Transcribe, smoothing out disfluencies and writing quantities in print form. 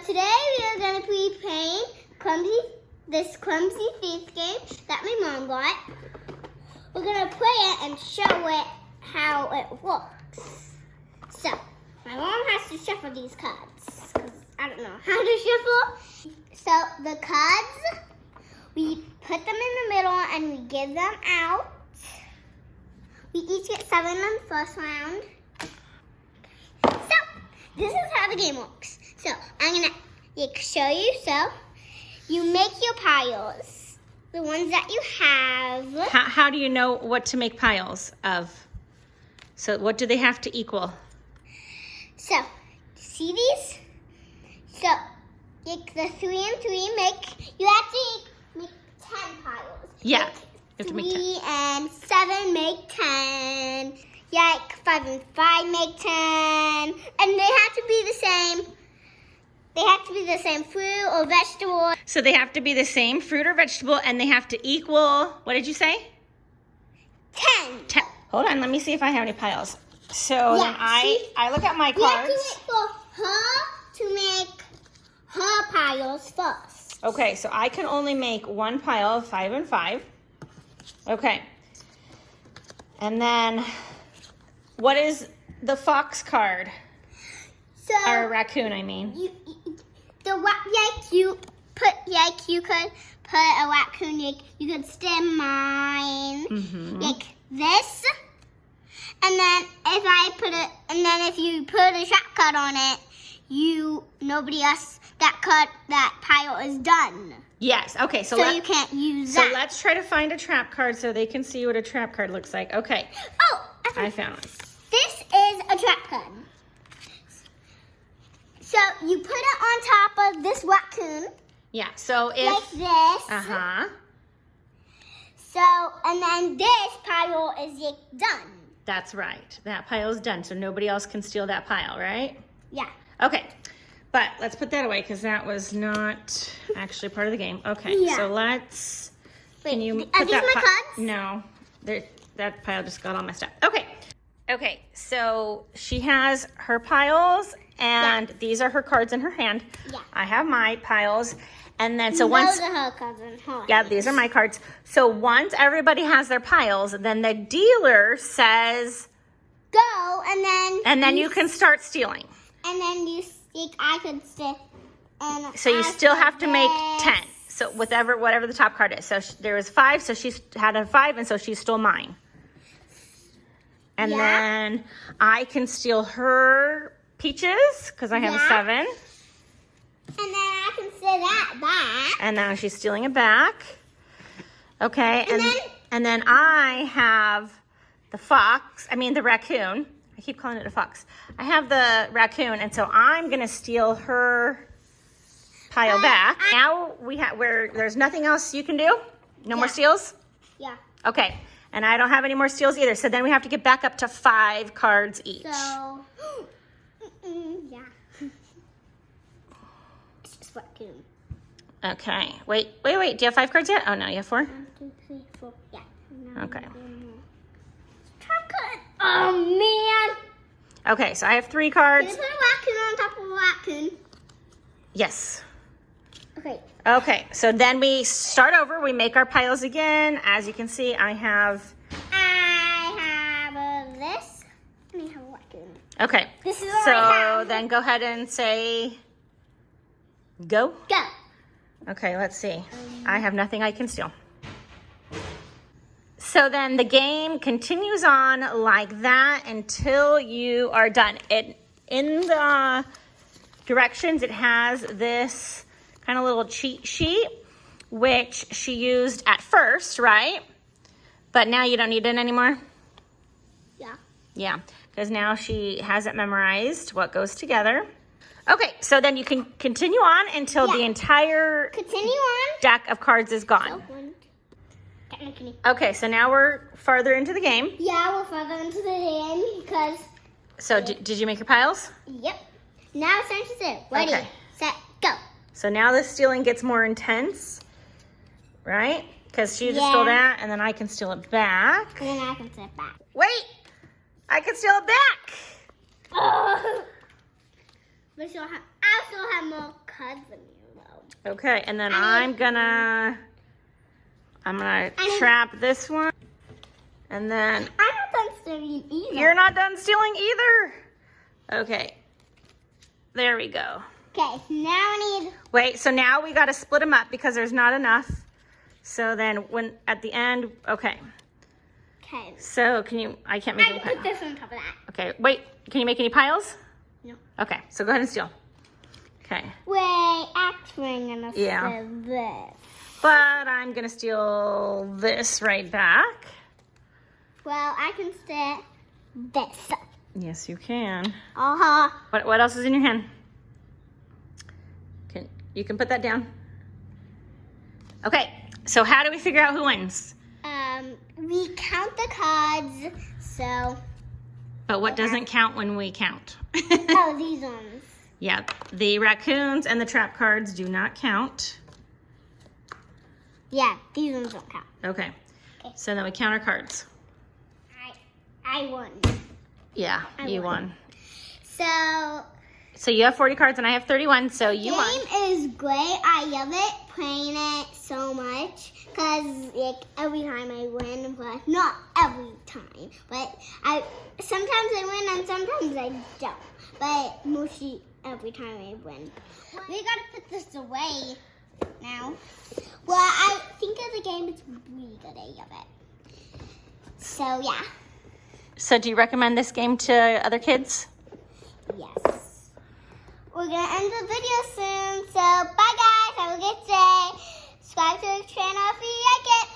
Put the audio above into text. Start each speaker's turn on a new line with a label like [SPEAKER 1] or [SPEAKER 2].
[SPEAKER 1] today we are going to be playing this Clumsy face game that my mom got. We're going to play it and show it how it works. So, my mom has to shuffle these cards, because I don't know how to shuffle. So, the cards, we put them in the middle and we give them out. We each get 7 in the first round. So, this is how the game works. So, I'm going to show you. So, you make your piles, the ones that you have.
[SPEAKER 2] How do you know what to make piles of? So, what do they have to equal?
[SPEAKER 1] So, see these? So, the 3 and 3 you have to make 10 piles.
[SPEAKER 2] Yeah. You have to make 10.
[SPEAKER 1] 3 and 7 make 10. Yeah, 5 and 5 make 10. And they have to be the same. They have to be the same fruit or vegetable.
[SPEAKER 2] So they have to be the same fruit or vegetable, and they have to equal, what did you say?
[SPEAKER 1] 10.
[SPEAKER 2] Hold on, let me see if I have any piles. So then I look at my
[SPEAKER 1] We have
[SPEAKER 2] cards.
[SPEAKER 1] to wait for her to make her piles first.
[SPEAKER 2] Okay, so I can only make one pile of 5 and 5. Okay. And then, what is the fox card?
[SPEAKER 1] So,
[SPEAKER 2] Or raccoon, I mean.
[SPEAKER 1] you could put a raccoon. You could stem mine like this, and then if you put a trap card on it, nobody else that pile is done.
[SPEAKER 2] Yes. Okay. So
[SPEAKER 1] you can't use that.
[SPEAKER 2] So let's try to find a trap card so they can see what a trap card looks like. Okay.
[SPEAKER 1] Oh,
[SPEAKER 2] I found one.
[SPEAKER 1] this is a trap card. So you put it on top of this raccoon.
[SPEAKER 2] Yeah. So if
[SPEAKER 1] Like this. So, and then this pile is done.
[SPEAKER 2] That's right. That pile's done. So nobody else can steal that pile, right?
[SPEAKER 1] Yeah.
[SPEAKER 2] Okay. But let's put that away because that was not actually part of the game. Okay.
[SPEAKER 1] Yeah.
[SPEAKER 2] So let's.
[SPEAKER 1] Wait,
[SPEAKER 2] Can you
[SPEAKER 1] are
[SPEAKER 2] put
[SPEAKER 1] these
[SPEAKER 2] that
[SPEAKER 1] my cards?
[SPEAKER 2] No. That pile just got all messed up. Okay. Okay. So she has her piles, and these are her cards in her hand.
[SPEAKER 1] Yeah.
[SPEAKER 2] I have my piles. And then
[SPEAKER 1] Those are her cards and her.
[SPEAKER 2] Yeah, these are my cards. So once everybody has their piles, then the dealer says,
[SPEAKER 1] Go, and then
[SPEAKER 2] you can start stealing.
[SPEAKER 1] And then I could stay. And
[SPEAKER 2] So you still have to make 10. So whatever the top card is. So there was 5, so she had a 5, and so she stole mine. And then I can steal her peaches because I have a 7.
[SPEAKER 1] And then I can say that back.
[SPEAKER 2] And now she's stealing it back. Okay, and then I have the raccoon. I keep calling it a fox. I have the raccoon, and so I'm gonna steal her pile back. Now where there's nothing else you can do? No more steals?
[SPEAKER 1] Yeah.
[SPEAKER 2] Okay, and I don't have any more steals either, so then we have to get back up to 5 cards each.
[SPEAKER 1] So, yeah. It's just raccoon.
[SPEAKER 2] Okay, wait. Do you have 5 cards yet? Oh no, you have 4?
[SPEAKER 1] 1, 2, 3, 4. Yeah. No,
[SPEAKER 2] Okay.
[SPEAKER 1] Chocolate. Oh man.
[SPEAKER 2] Okay, so I have 3 cards.
[SPEAKER 1] Can I put a raccoon on top of a raccoon?
[SPEAKER 2] Yes.
[SPEAKER 1] Okay.
[SPEAKER 2] Okay, so then we start over. We make our piles again. As you can see, I have
[SPEAKER 1] this. And I have a raccoon.
[SPEAKER 2] Okay.
[SPEAKER 1] This is what I have.
[SPEAKER 2] So then go ahead and say go.
[SPEAKER 1] Go.
[SPEAKER 2] Okay, let's see. I have nothing I can steal. So then the game continues on like that until you are done. In the directions, it has this kind of little cheat sheet, which she used at first, right? But now you don't need it anymore?
[SPEAKER 1] Yeah.
[SPEAKER 2] Yeah, because now she has it memorized, what goes together. Okay, so then you can continue on until the entire deck of cards is gone. Okay, so now we're farther into the game.
[SPEAKER 1] Yeah, we're farther into the game because...
[SPEAKER 2] So did you make your piles?
[SPEAKER 1] Yep. Now it's time to say, ready, set, go.
[SPEAKER 2] So now the stealing gets more intense, right? Because she just stole that, and then I can steal it back.
[SPEAKER 1] And then I can set it back.
[SPEAKER 2] Wait! I can steal it back!
[SPEAKER 1] Oh. But I still have more cards than you, though.
[SPEAKER 2] Okay, and then I'm gonna trap this one. And then...
[SPEAKER 1] I'm not done stealing either.
[SPEAKER 2] You're not done stealing either. Okay. There we go.
[SPEAKER 1] Okay, now I need...
[SPEAKER 2] Wait, so now we got to split them up because there's not enough. So then when at the end, okay.
[SPEAKER 1] Okay.
[SPEAKER 2] So can you, I can't make any
[SPEAKER 1] I can
[SPEAKER 2] piles.
[SPEAKER 1] put this on top of that.
[SPEAKER 2] Okay, wait, can you make any piles?
[SPEAKER 1] No.
[SPEAKER 2] Okay, so go ahead and steal. Okay.
[SPEAKER 1] Wait, actually I'm gonna
[SPEAKER 2] Yeah.
[SPEAKER 1] steal this.
[SPEAKER 2] But I'm going to steal this right back.
[SPEAKER 1] Well, I can steal this.
[SPEAKER 2] Yes, you can.
[SPEAKER 1] Uh-huh.
[SPEAKER 2] What else is in your hand? You can put that down. Okay, so how do we figure out who wins?
[SPEAKER 1] We count the cards, so...
[SPEAKER 2] But what doesn't count when we count?
[SPEAKER 1] Oh, these ones.
[SPEAKER 2] Yeah, the raccoons and the trap cards do not count.
[SPEAKER 1] Yeah, these ones don't count.
[SPEAKER 2] Okay, so then we count our cards.
[SPEAKER 1] I won.
[SPEAKER 2] Yeah, you won.
[SPEAKER 1] So
[SPEAKER 2] you have 40 cards and I have 31, so you won.
[SPEAKER 1] The game is great. I love it, playing it so much. Because like, every time I win, but not every time. But sometimes I win and sometimes I don't. But mostly every time I win. We gotta put this away now. Well, I think of the game is really good. I love it. So yeah.
[SPEAKER 2] So do you recommend this game to other kids?
[SPEAKER 1] Yes. We're gonna end the video soon. So bye guys. Have a good day. Subscribe to the channel if you like it.